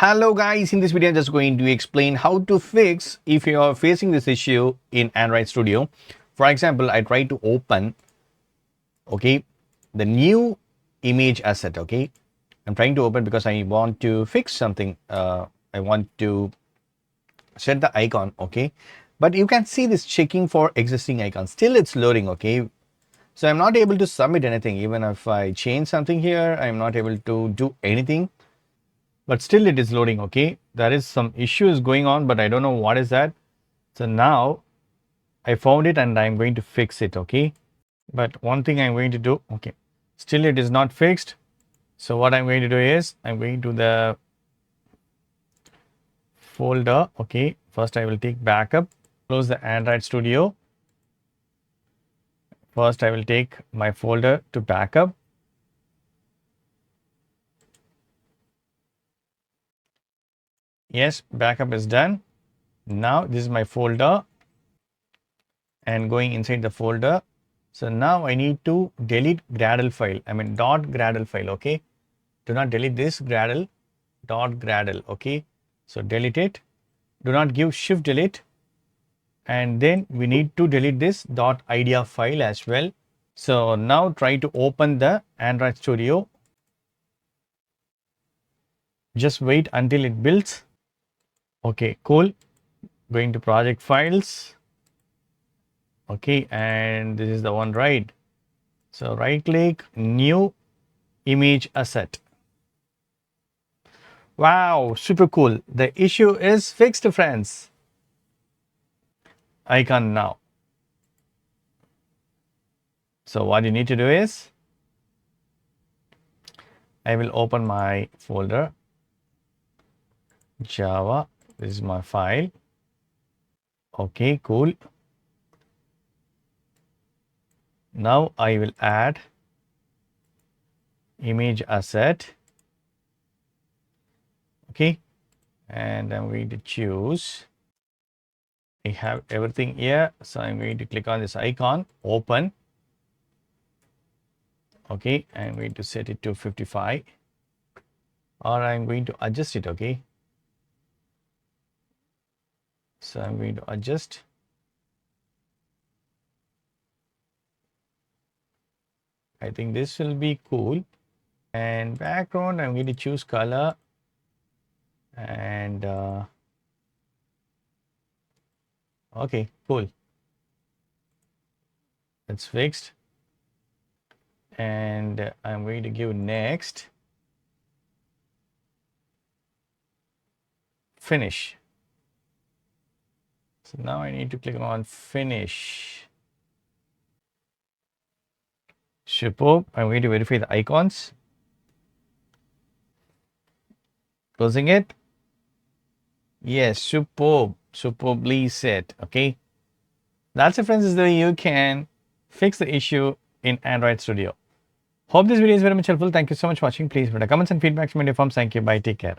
Hello guys, in this video I'm just going to explain how to fix if you are facing this issue in Android Studio. For example, I try to open the new image asset. I'm trying to open because I want to fix something. I want to set the icon. But you can see this checking for existing icons. Still it's loading. So I'm not able to submit anything. Even if I change something here, I'm not able to do anything. But still it is loading. There is some issues going on, but I don't know what is that. So now I found it and I'm going to fix it. But one thing I'm going to do, still it is not fixed. So what I'm going to do is I'm going to the folder. First I will take backup, close the Android Studio. First I will take my folder to backup. Yes, backup is done. Now this is my folder and going inside the folder. So now I need to delete Gradle file. .gradle file. Do not delete this Gradle, .gradle. So delete it. Do not give shift delete. And then we need to delete this .idea file as well. So now try to open the Android Studio. Just wait until it builds. Cool. Going to project files. And this is the one, right? So right click, new image asset. Wow, super cool. The issue is fixed, friends. Icon now. So what you need to do is I will open my folder Java. This is my file. Cool. Now I will add image asset. And I'm going to choose. I have everything here. So I'm going to click on this icon, open. I'm going to set it to 55 or I'm going to adjust it. So I'm going to adjust. I think this will be cool. And background, I'm going to choose color. And cool. It's fixed. And I'm going to give next. Finish. So now I need to click on finish. Superb. I'm going to verify the icons. Closing it. Yes, superb. Superbly set. That's it, friends. This is the way you can fix the issue in Android Studio. Hope this video is very much helpful. Thank you so much for watching. Please put a comments and feedback in my forms. Thank you. Bye. Take care.